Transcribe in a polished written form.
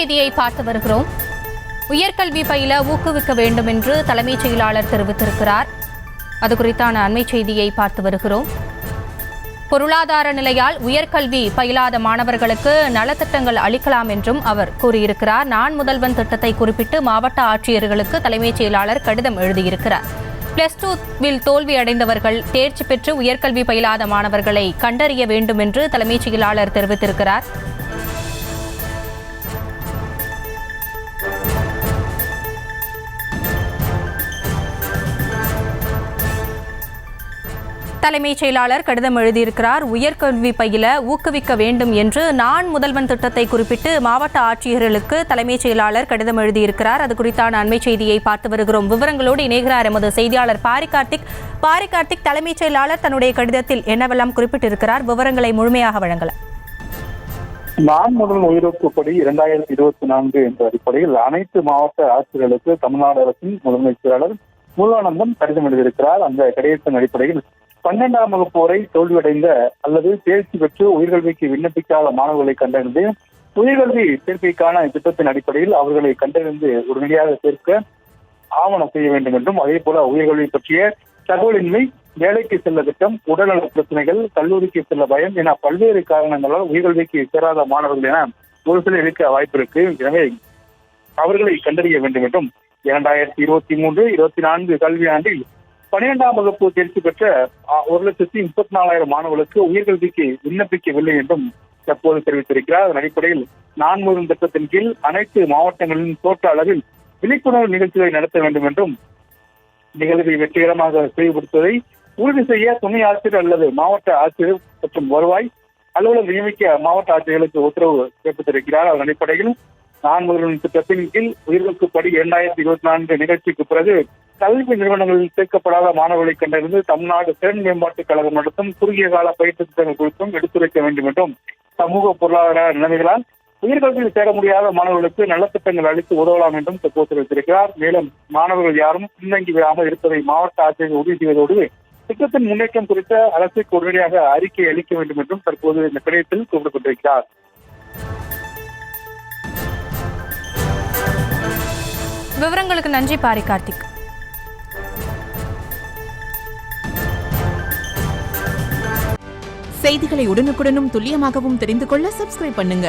செய்தியை பார்த்து வருகிறோம். உயர்கல்வி பயில ஊக்குவிக்க வேண்டும் என்று தலைமைச் செயலாளர் தெரிவித்திருக்கிறார். அது குறித்தான அண்மை செய்தியை பார்த்து வருகிறோம். பொருளாதார நிலையால் உயர்கல்வி பயிலாத மாணவர்களுக்கு நலத்திட்டங்கள் அளிக்கலாம் என்றும் அவர் கூறியிருக்கிறார். நான் முதல்வன் திட்டத்தை குறிப்பிட்டு மாவட்ட ஆட்சியர்களுக்கு தலைமைச் செயலாளர் கடிதம் எழுதியிருக்கிறார். +2 தோல்வி அடைந்தவர்கள் தேர்ச்சி பெற்று உயர்கல்வி பயிலாத மாணவர்களை கண்டறிய வேண்டும் என்று தலைமைச் செயலாளர் தெரிவித்திருக்கிறார். தலைமைச் செயலாளர் கடிதம் எழுதியிருக்கிறார். உயர்கல்வி பயில ஊக்குவிக்க வேண்டும் என்று நான் முதல்வன் திட்டத்தை குறிப்பிட்டு மாவட்ட ஆட்சியர்களுக்கு தலைமைச் செயலாளர் கடிதம் எழுதியிருக்கிறார். அது குறித்தான அண்மை செய்தியை பார்த்து வருகிறோம். விவரங்களோடு இணைகிறார் எமது செய்தியாளர் பாரிகார்த்திக். தலைமைச் செயலாளர் தன்னுடைய கடிதத்தில் என்னவெல்லாம் குறிப்பிட்டிருக்கிறார்? விவரங்களை முழுமையாக வழங்கலாம். நான் முதல் உயிரோக்குப்படி 2024 என்ற அடிப்படையில் அனைத்து மாவட்ட ஆட்சியர்களுக்கு தமிழ்நாடு அரசின் முதன்மை செயலாளர் முருகானந்தம் கடிதம் எழுதியிருக்கிறார். அந்த கடிதத்தின் அடிப்படையில் 12ஆம் வகுப்பு வரை தோல்வியடைந்த அல்லது தேர்ச்சி பெற்று உயர்கல்விக்கு விண்ணப்பிக்காத மாணவர்களை கண்டறிந்து உயர்கல்வி சேர்க்கைக்கான திட்டத்தின் அடிப்படையில் அவர்களை கண்டறிந்து உடனடியாக சேர்க்க ஆவணம் செய்ய வேண்டும் என்றும், அதே போல உயர்கல்வி பற்றிய தகவலின்மை, வேலைக்கு செல்ல திட்டம், உடல்நல பிரச்சனைகள், கல்லூரிக்கு செல்ல பயம் என பல்வேறு காரணங்களால் உயர்கல்விக்கு சேராத மாணவர்கள் என ஒரு சில இருக்க வாய்ப்பு இருக்கு. எனவே அவர்களை கண்டறிய வேண்டும் என்றும் 2023-24 கல்வியாண்டில் 12ஆம் வகுப்பு தேர்ச்சி பெற்ற 1,34,000 மாணவர்களுக்கு உயர்கல்விக்கு விண்ணப்பிக்கவில்லை என்றும் தற்போது தெரிவித்திருக்கிறார். அதன் அடிப்படையில் நான் முதல் திட்டத்தின் கீழ் அனைத்து மாவட்டங்களின் தோட்ட அளவில் விழிப்புணர்வு நிகழ்ச்சிகளை நடத்த வேண்டும் என்றும், நிகழ்வை வெற்றிகரமாக செயல்படுத்துவதை உறுதி செய்ய துணை ஆட்சியர் அல்லது மாவட்ட ஆட்சியர் மற்றும் வருவாய் அலுவலர் நியமிக்க மாவட்ட ஆட்சியர்களுக்கு உத்தரவு பிறப்பித்திருக்கிறார். அதன் அடிப்படையில் நான் முதல்வன் திட்டத்தின் கீழ் உயர்கல்விப்படி 2024 நிகழ்ச்சிக்கு பிறகு கல்வி நிறுவனங்களில் சேர்க்கப்படாத மாணவர்களை கண்டறிந்து தமிழ்நாடு திறன் மேம்பாட்டுக் கழகம் நடத்தும் குறுகிய கால பயிற்சி திட்டங்கள் குறித்தும் எடுத்துரைக்க வேண்டும் என்றும், சமூக பொருளாதார நிலைமைகளால் உயர்கல்வியில் சேர முடியாத மாணவர்களுக்கு நலத்திட்டங்கள் அளித்து உதவலாம் என்றும் தற்போது தெரிவித்திருக்கிறார். மேலும் மாணவர்கள் யாரும் பின்தங்கி விடாமல் இருப்பதை மாவட்ட ஆட்சியர்கள் உறுதி செய்வதோடு திட்டத்தின் முன்னேற்றம் குறித்த அரசுக்கு உடனடியாக அறிக்கை அளிக்க வேண்டும் என்றும் தற்போது இந்த கடிதத்தில் குறிப்பிட்டிருக்கிறார். விவரங்களுக்கு நன்றி பாரிகார்த்திக். செய்திகளை உடனுக்குடனும் துல்லியமாகவும் தெரிந்து கொள்ள சப்ஸ்கிரைப் பண்ணுங்க.